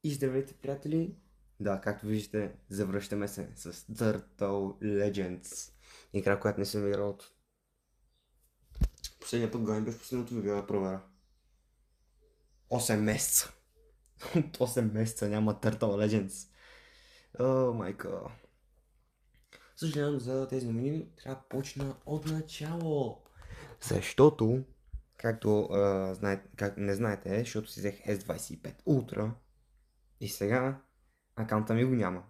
И здравейте, приятели! Да, както виждате, завръщаме се с Turtle Legends. Игра, която не съм играл от последния път. Гайм беше последното видео да проверя. 8 месеца. От 8 месеца няма Turtle Legends. О, майка. Съжалявам за тези новини, трябва да почна от начало. Защото, както как не знаете, защото си взех S25 Ultra и сега акаунта ми го няма.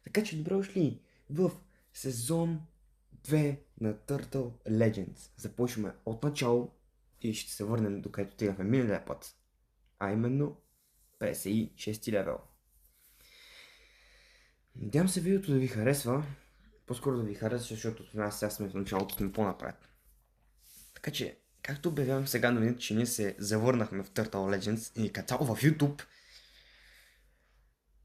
Така че добре дошли в сезон 2 на Turtle Legends. Започваме от начало и ще се върнем до където стигнахме миналия път. А именно 56 левел. Надявам се видеото да ви харесва. По-скоро да ви харесва, защото от нас сега сме в началото, сме по-напред. Така че, както обявявам сега на че ние се завърнахме в Turtle Legends и като в YouTube,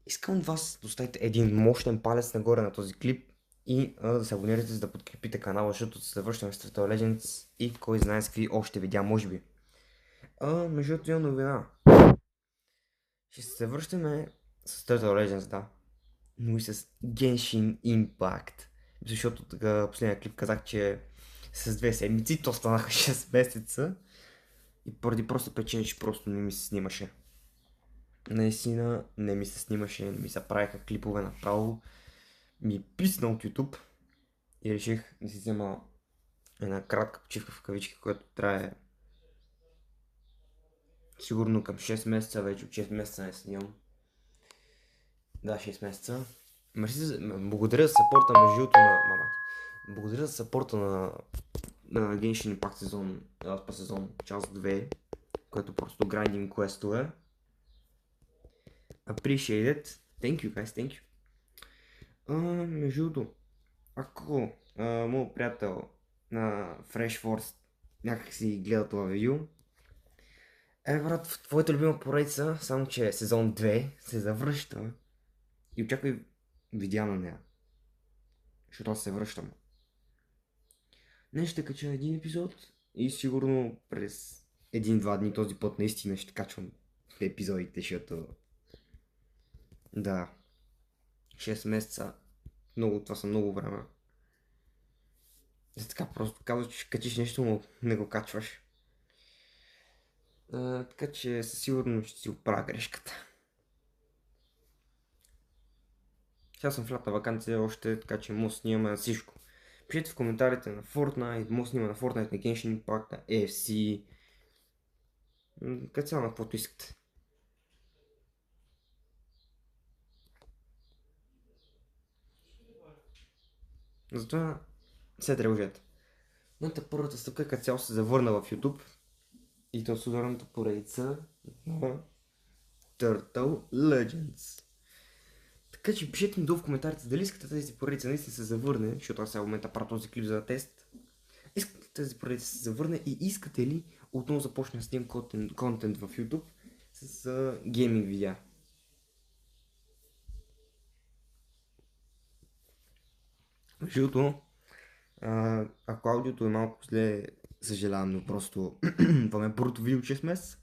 искам от вас да оставите един мощен палец нагоре на този клип и да се абонирате, за да подкрепите канала, защото се завършваме с Turtle Legends и кой знае с какви още видеа, може би. Между другото имам новина. Ще се завършваме с Turtle Legends, да, но и с Genshin Impact. Защото така последния клип казах, че с 2 седмици, то станаха 6 месеца и поради просто причина, че просто не ми се снимаше. Наистина не ми се снимаше, не ми се правиха клипове направо. Ми писна от YouTube и реших да си взема една кратка почивка в кавички, която трае сигурно към 6 месеца, вече от 6 месеца не снимам. Да, 6 месеца. Благодаря за сапорта между другото на мама. Благодаря за сапорта на Genshin Impact сезон част 2, което просто грайндинг квестове. Appreciate it. Thank you guys, thank you. Между другото, ако моят приятел на Fresh Force някак си гледа това видео, брат, в твоята любима поредица, само че сезон 2 се завръща и очаквай видеа на нея. Защото аз се връщам. Днес ще кача един епизод и сигурно през 1-2 дни този път наистина ще качвам епизодите, защото да, 6 месеца, това са много време. За така просто казваш, че ще качиш нещо, но не го качваш. Така че със сигурност ще си оправя грешката. Сега съм в лятна вакансия още, така че може да снимаме на всичко. Пишете в коментарите на Fortnite, може да снимаме на Fortnite, на Genshin Impact, на AFC. Като цяло на каквото искате. Затова се тревожете. Едната първата стъпка като цяло се завърна в YouTube и то с ударната поредица на Turtle Legends. Така че пишете ми долу в коментарите дали искате тази поредица наистина се завърне, защото аз сега в момента правя този клип за тест. Искате тази поредица се завърне и искате ли отново започна да снимам контент в YouTube с гейминг видеа. Защото ако аудиото е малко зле, съжалявам, но просто това ме е първото видео 6 месеца.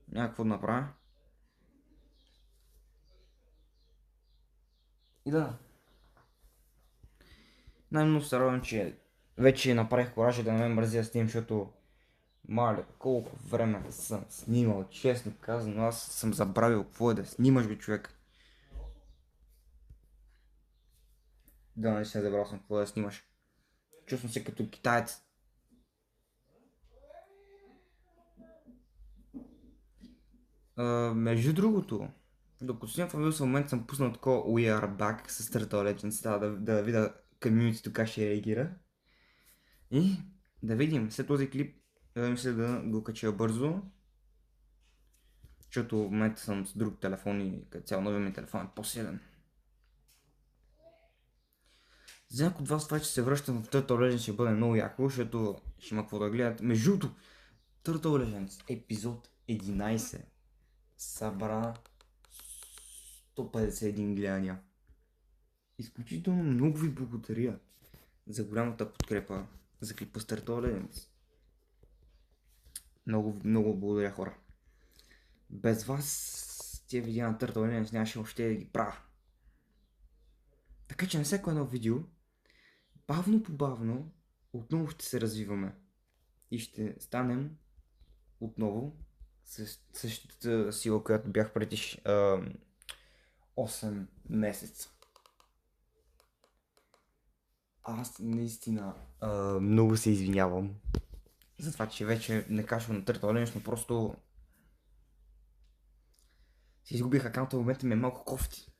Няма какво да направя. И да. Най-много се радвам, че вече направих коража да не ме мързи да снимам, защото маля, колко време съм снимал, честно казано, аз съм забравил какво е да снимаш, бе, човек. Да, не се забрал съм какво е да снимаш. Чувствам се като китаец. Между другото, докато снимам в този момент съм пуснал такова We Are Back с Turtle Legends, да видя комьюнитито как ще реагира. И да видим, след този клип мисля да го кача бързо. Защото в момента съм с друг телефон и като цял новия ми телефон е по-силен. За някой от вас това, че се връщам в Turtle Legends ще бъде много яко, защото ще има какво да гледат. Между другото, Turtle Legends епизод 11 събра 151 гледания. Изключително много ви благодаря за голямата подкрепа за клипа с Turtle Legends. Много, много благодаря, хора. Без вас тия видеа на Turtle Legends нямаше въобще да ги правя. Така че на всяко едно видео, бавно по бавно, отново ще се развиваме. И ще станем отново с същата сила, която бях преди 8 месеца. Аз наистина много се извинявам за това, че вече не качвам на Turtle Legends, но просто си изгубих акаунта, в момента ми е малко кофти.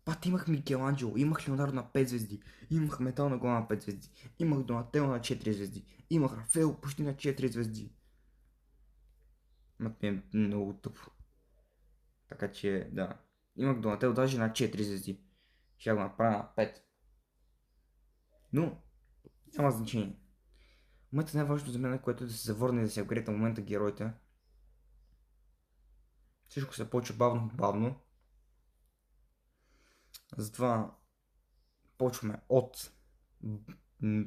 Пат, имах Микеланджело, имах Леонардо на 5 звезди, имах Метал на глава на 5 звезди, имах Донатело на 4 звезди, имах Рафаел почти на 4 звезди. Мът ми е много тъпо. Така че, да. Имах Донатело даже на 4 звезди. Ще го направя на 5. Но, няма значение. В момента най-важното за мен, което е да се завърне и да се апгрейдна в момента героите. Всичко се почва бавно. Затова почваме от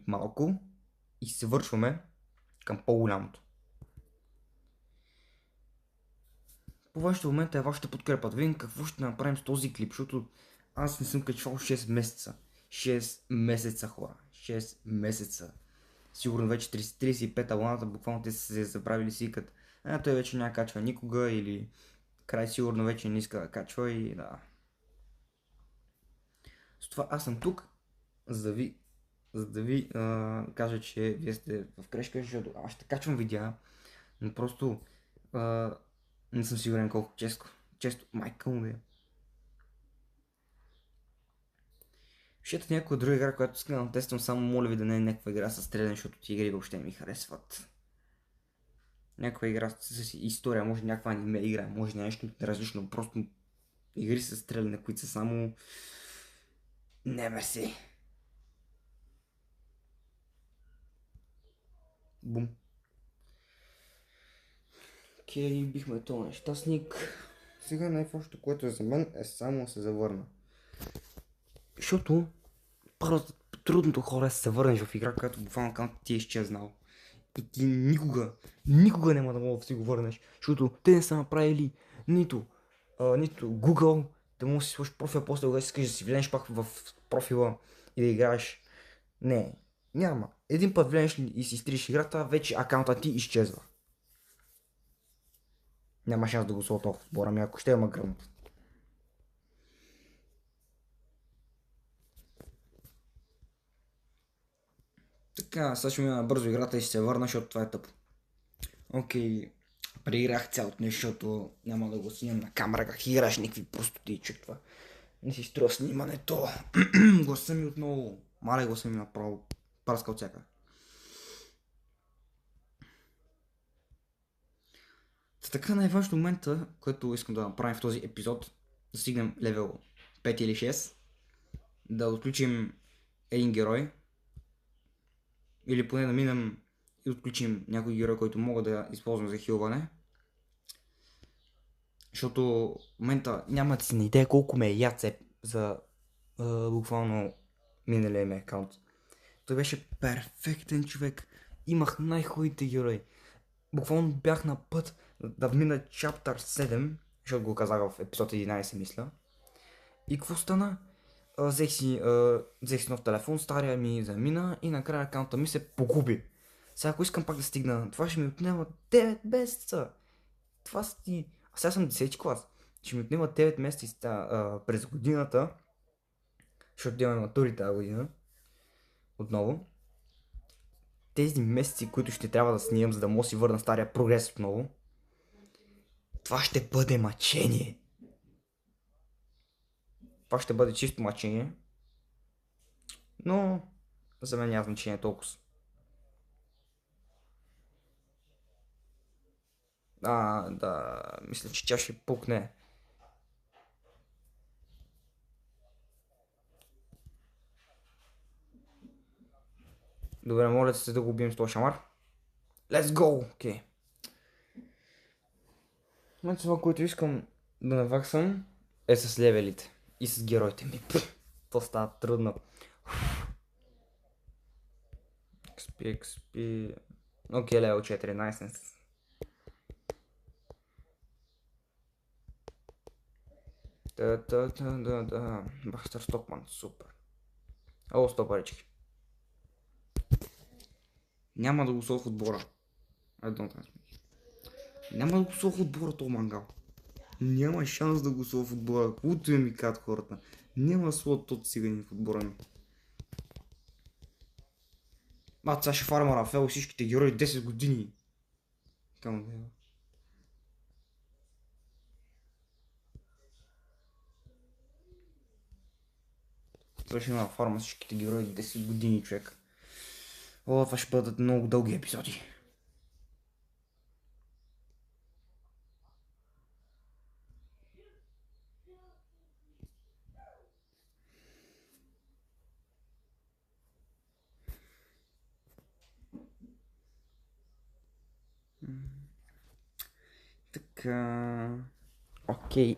малко и се вършваме към по-голямото. По вашето момента е вашата подкрепа. Да видим какво ще направим с този клип, защото аз не съм качвал 6 месеца. 6 месеца, хора. 6 месеца. Сигурно вече 35 абоната, буквално те са се забравили си викат. Той вече няма качва никога или край сигурно вече не иска да качва и да. С това аз съм тук, за да ви кажа, че вие сте в грешка, защото аз ще качвам видеа, но просто не съм сигурен колко често майка му да е. Ще някоя друга игра, която искам да тествам, само моля ви да не е някаква игра с стреляне, защото ти игри въобще ми харесват. Някаква игра с история, може някаква аниме игра, може нещо различно, просто игри с стреляне, които са само... Не мерси. Бум. Окей, бихме този нещастник. Сега най-фошто, което е за мен, е само да се завърна. Защото първото трудното хора е да се върнеш в игра, която буквално аккаунтът ти е изчезнал. И ти никога няма да мога да си го върнеш. Защото те не са направили нито Google, да можеш да си сложиш профил, после да искаш да си влезеш пак в профила и да играеш. Не, няма. Един път влезеш и си изтриш играта, вече аккаунтът ти изчезва. Няма шанс да го сложа в отбора ми, ако ще има гръмт. Така, сега ще мина бързо играта и ще се върна, защото това е тъпо. Окей, преиграх цялото нещо, защото няма да го снимам на камера, как играш някакви простоти, че това не си струва снимането. Гласа ми отново, гласа ми направо праска от всяка. Така най-важно момента, който искам да направим в този епизод, да стигнем левел 5 или 6, да отключим един герой, или поне да минем и отключим някой герой, който мога да използвам за хилване. Защото в момента нямате си на идея колко ме е яцеп за буквално миналия ми аккаунт. Той беше перфектен човек. Имах най-хубавите герои. Буквално бях на път да мина чаптър 7, защото го казах в епизод 11, мисля. И какво стана? Взех си нов телефон, стария ми замина и накрая аккаунта ми се погуби. Сега ако искам пак да стигна, това ще ми отнема 9 месеца. Това си... А сега съм 10 клас. Ще ми отнема 9 месеца през годината, защото имаме матури тази година. Отново. Тези месеци, които ще трябва да снимам, за да мога си върна стария прогрес отново. Това ще бъде мъчение. Това ще бъде чисто мъчение. Но за мен няма значение толкова. Да, мисля, че тя ще пукне. Добре, моля се да го убием с този шамар. Let's go! Окей. Момент това, което искам да наваксам е с левелите и с героите ми. То става трудно. XP. Окей, левел 4, nice. Да. Бахстър Стокман, супер. О, 100 парички. Няма да го слов отбора. Няма да го слов отбора, то мангал. Няма шанс да го слов отбора. Каквото ми казват хората. Няма слот тот циганин в отбора ми. Сега ще фарма Рафел всичките герои 10 години. Камо да е. Това ще има фарма всичките герои 10 години, човек. О, това ще бъдат много дълги епизоди. Така... Окей.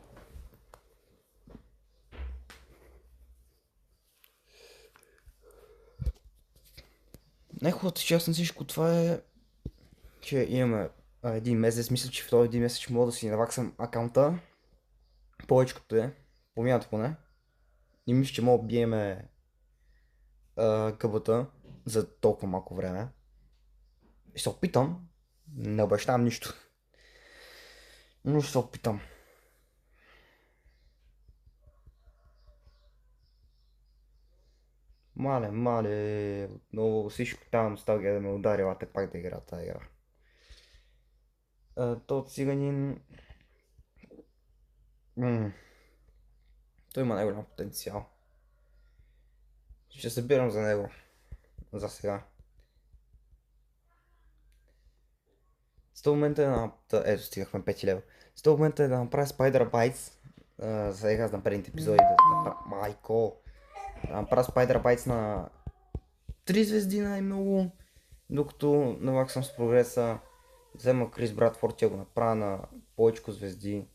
Най-хубавата част на всичко това е, че имаме един месец. Мисля, че в този един месец ще мога да си наваксам акаунта. Повечето е. Помяната поне. И мисля, че мога да биеме къбата за толкова малко време. Ще се опитам. Не обещавам нищо. Но ще се опитам. Мале, отново всичко там носталгия да ме удари, те пак да игра тази игра. То циганин... Той има най-голям потенциал. Ще събирам за него. За сега. С този момент е да... Ето, стигахме 5 лева. С този момент е да направя Spider Bites. Сега на предните епизоди да направя... Майко! Да направя Spider Bites на 3 звезди най-много. Докато наваксам с прогреса. Взема Крис Братфорд и го направя на повечко звезди.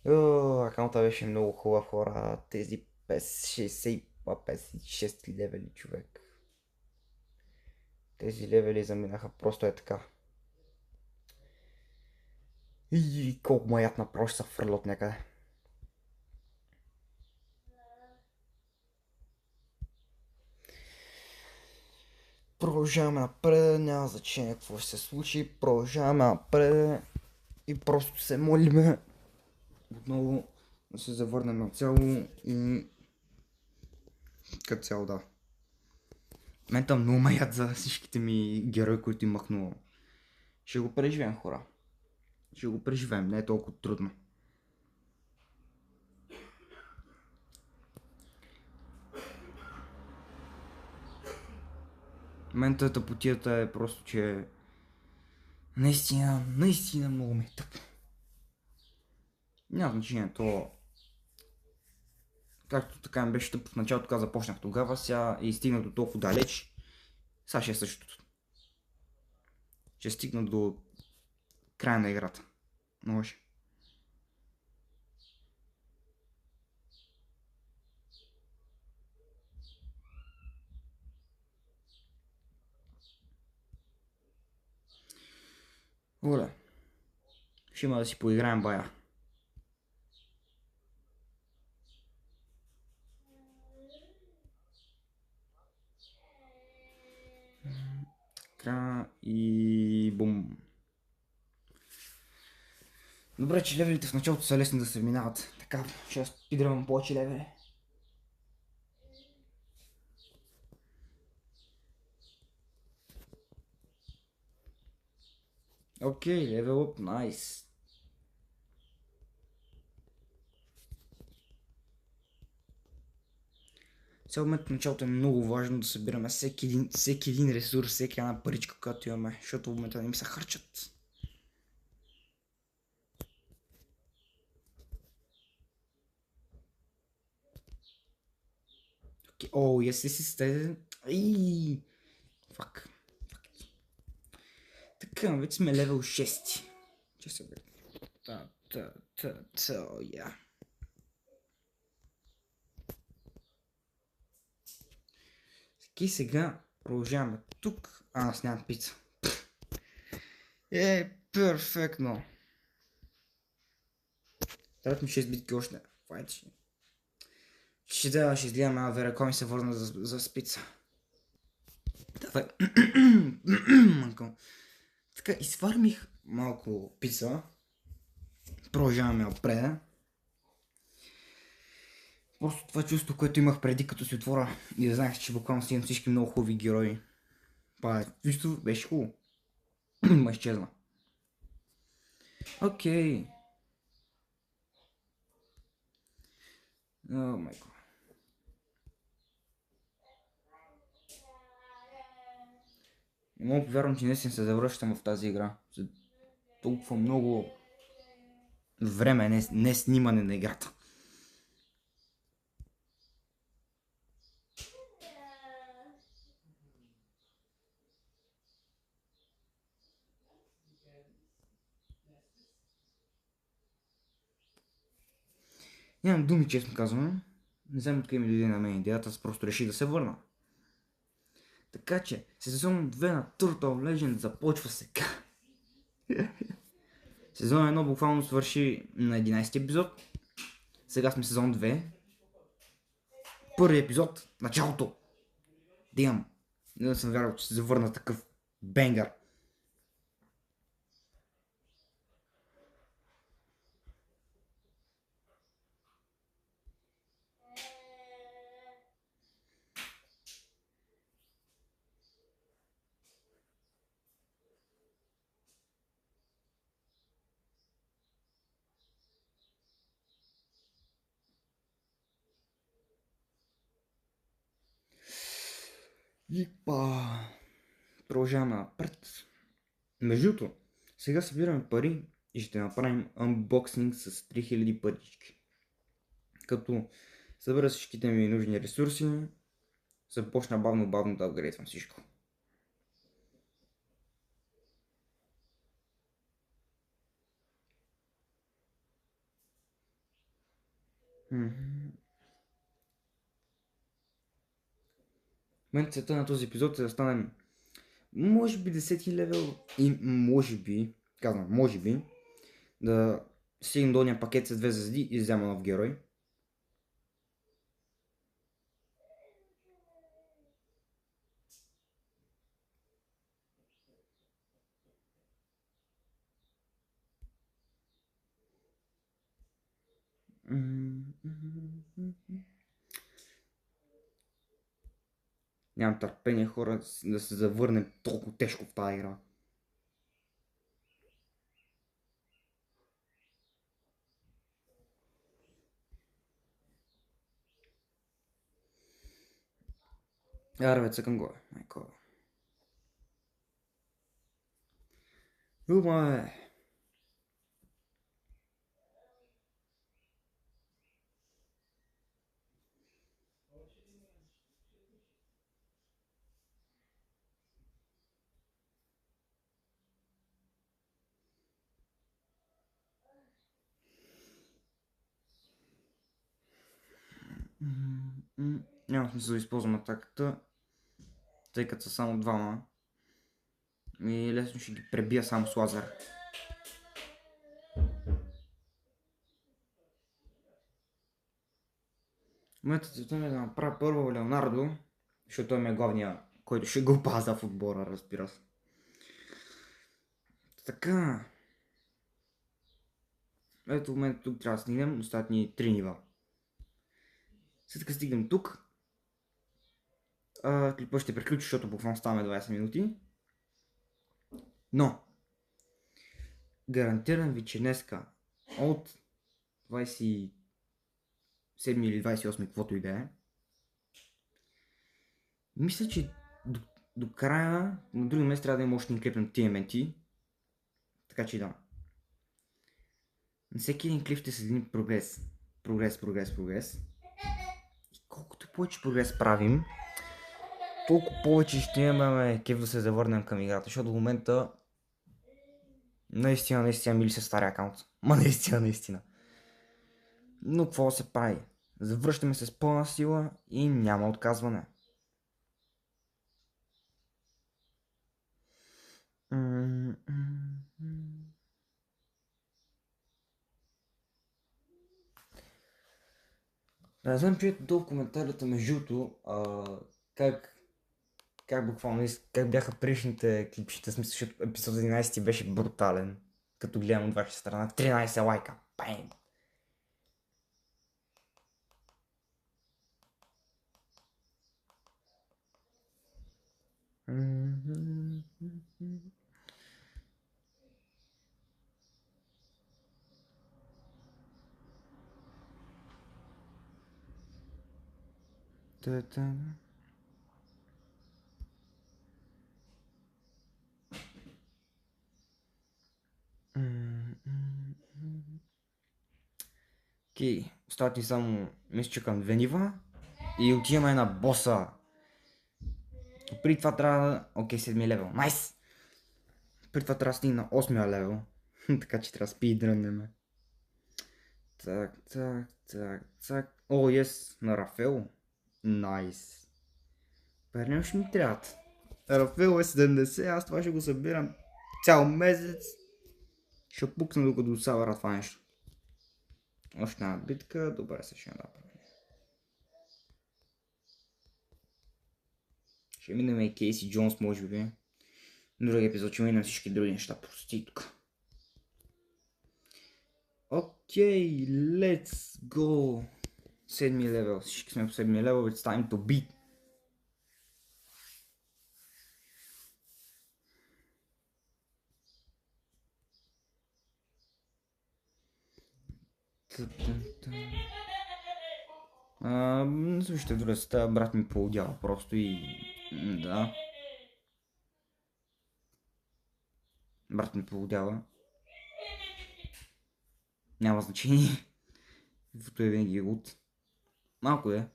Акаунта беше много хубав, хора. Тези 56 левели, човек. Тези левели заминаха просто е така. И колко маят направо ще се фърлят някъде. Продължаваме напред, няма значение какво ще се случи. Продължаваме напред и просто се молиме отново да се завърнем на цяло и като цяло, да. Мен там много маят за всичките ми герои, които имах, но ще го преживеем, хора. Ще го преживеем, не е толкова трудно. Мен тъпотията е просто, че наистина много ме е тъпо. Няма значение, то... Както така ми беше тъпо в началото, така започнах тогава, сега и стигнах до толкова далеч. Сега ще е същото. Ще стигна до края на играта. Може. Оле. Ще има да си поиграем, бая. Така и бум. Добре, че левелите в началото са лесни да се минават. Така, ще спидрам повече левели. Окей, левел up, найс. Сега момент в началото е много важно да събираме всеки един ресурс, всеки една паричка, която имаме, защото в момента не ми се харчат. Окей, о, если си сте... Фак. Така, вече сме левел 6. Че се бе. Я. И сега продължаваме тук. Аз нямам пица. Перфектно. Трябват ми 6 битки още. Файт ще излиям една вера, кой ми се върна за спица. Давай. Така, изфармих малко пица. Продължаваме напред. Просто това чувство, което имах преди като си отворя и да знаех, че буквално си имам всички много хубави герои. Това чувство беше хубаво. Ма изчезна. Окей. О, майко. Не мога повярвам, че наистина се завръщам в тази игра. За толкова много време не снимане на играта. Нямам думи, честно казвам. Не знам откъде ми дойде на мен идеята, аз просто реших да се върна. Така че, сезон 2 на Turtle Legend започва сега. Сезон 1 буквално свърши на 11 епизод. Сега сме сезон 2. Първи епизод, началото. Димам. Не съм вярвал, че се завърна такъв бенгър. И продължаваме напред. Между другото, сега събираме пари и ще направим анбоксинг с 3000 пътички. Като събера всичките ми нужни ресурси, започна бавно да апгрейдвам всичко. В момента целта на този епизод е да станем може би 10 левел и може би, да стигнем долния пакет с 2 звезди и взема нов герой. Нямам търпение, хора, да се завърнем толкова тежко в тази игра. Аре, цъкам го, майко. Ума. Няма смисъл да използвам атаката, тъй като са само двама. И лесно ще ги пребия само с лазер. Моята целта ми е да направя първо Леонардо, защото той ми е главния, който ще го паза в отбора, разбира се. Така. Ето в момента тук трябва да стигнем, остават ни 3 нива. След като стигнем тук, клипът ще приключи, защото буквално ставаме 20 минути. Но, гарантирам ви, че днеска от 27 или 28, каквото и да е, мисля, че до края на други месец трябва да има още един клип на TMNT. Така че да. На всеки един клип ще следим прогрес. Прогрес. И колкото повече прогрес правим, толкова повече ще имаме кеф да се завърнем към играта, защото в момента наистина ми ли се стария акаунт. Ма наистина. Но какво се прави? Завръщаме се с пълна сила и няма отказване. Не знам, чуете долу в коментарите между другото, как, как буквално, как бяха предишните клипчета, в смисъл, защото епизод 11 беше брутален, като гледам от ваша страна. 13 лайка. Бам! Та-та. Окей, остават ни само, мисля, че към 2 нива и отиваме на боса. При това трябва да... Окей, 7 левел. Найс! При това трябва да стигна на 8 левел. Така че трябва да спидръннем. Так, так, так, так. О, ес, на Рафел. Найс. Пернем ще ми трябват. Рафел е 70, аз това ще го събирам цял месец. Ще пукна докато събера това нещо. Още една битка, добре се ще направим. Ще минем и Кейси Джонс, може би. Други епизод ще минем всички други неща. Прости тук. Окей, let's go. 7 левел. Всички сме по 7 левел. It's time to beat. Слушайте, връзта, брат ми поудява просто и... Да. Брат ми поудява. Няма значение. Каквото е винаги луд. Малко е.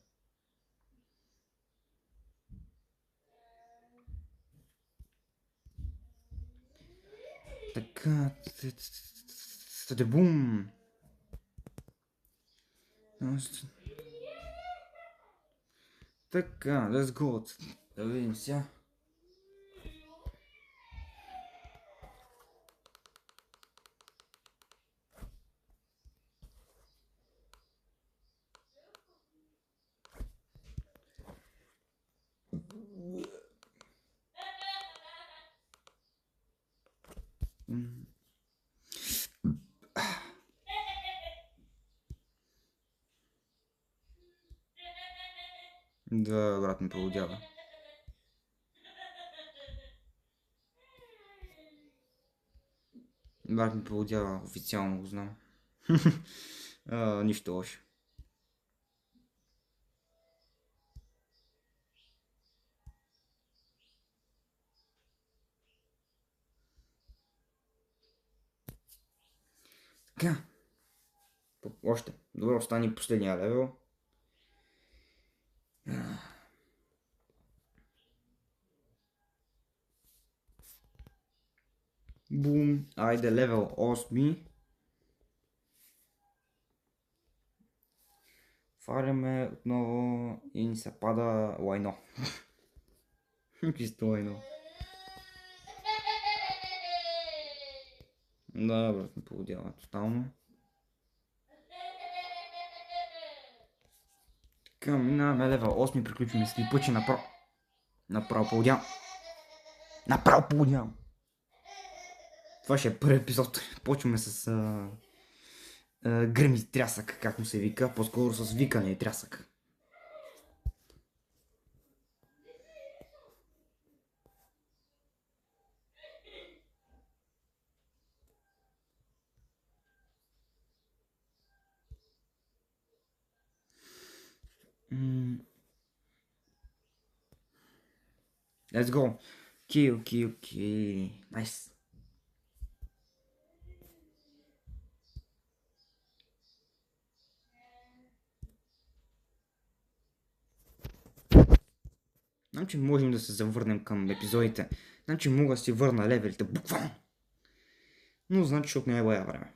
Така... Бум! Така, let's go. Да видим сега. Да, брат ми поудява. Брат ми поудява, официално го знам. Нищо лошо. Така. Още. Добре, остане последния левел. Бум. Айде, левел 8. Фаляме отново и ни се пада лайно. Чисто лайно. Да, брат ми поудява тотално. Така, минаваме левел 8, приключваме с клипъче направо. Направо поудявам. Направо поудявам. Това ще е първи епизод. Почваме с гръм и трясък, как му се вика. По-скоро с викане и трясък. Let's go. Okay. Nice. Знам, че можем да се завърнем към епизодите. Знам, че мога да си върна левелите, буквално. Но знам, че защото не е бая време.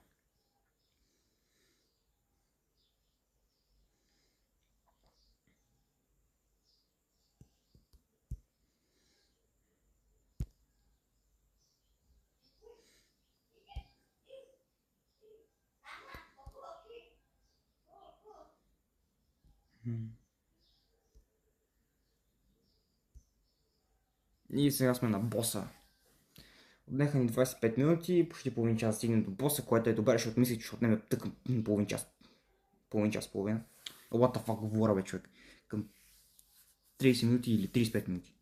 И сега сме на боса. Отнеха ни 25 минути, почти половин час стигнем до боса, което е добре, защото мислих, че ще отнеме тъкъм половин час. Половина. What the fuck говоря, бе, човек. Към 30 минути или 35 минути.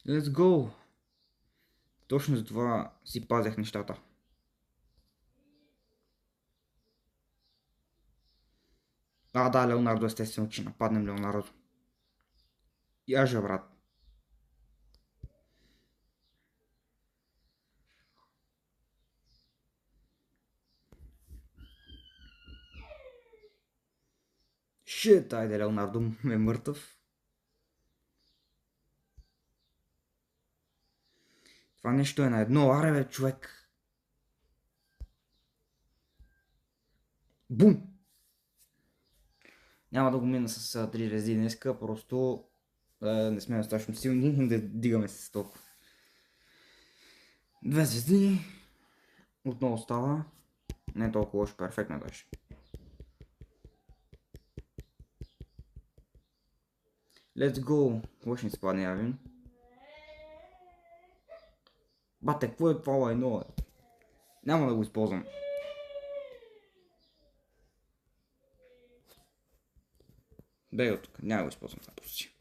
Let's go! Точно за това си пазях нещата. Да, Леонардо, естествено, че нападнем Леонардо. Яжа, брат. Шит, айде, Леонардо е мъртъв. Това нещо е на едно, аре, бе, човек. Бум! Няма да го мина с 3 звезди днеска, просто не сме достатъчно силни да дигаме с толкова. 2 звезди. Отново става. Не е толкова лошо, перфектно даже. Let's go! Какво ще ни спадне, Явин? Бате, какво е това едно? Няма да го използвам. Бей от тук, няма да го използвам на позиция.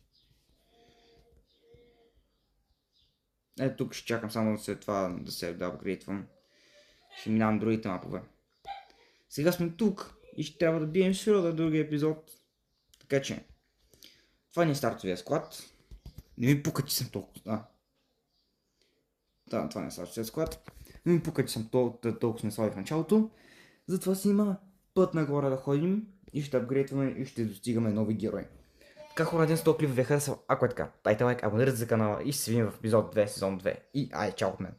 Ето тук ще чакам само след това да се апгрейдвам. Ще минавам другите мапове. Сега сме тук и ще трябва да бием Шрода другия епизод. Така че, това ни е стартовия склад. Не ми пука, че съм толкова... Да, това не е стартовия склад. Не ми пука, че съм толкова сме слаби в началото. Затова си има път нагоре да ходим и ще апгрейдваме и ще достигаме нови герои. Така, хора, днес този клип ви е харесал. Ако е така, дайте лайк, абонирайте се за канала и ще се видим в епизод 2, сезон 2. И ай, чао от мен!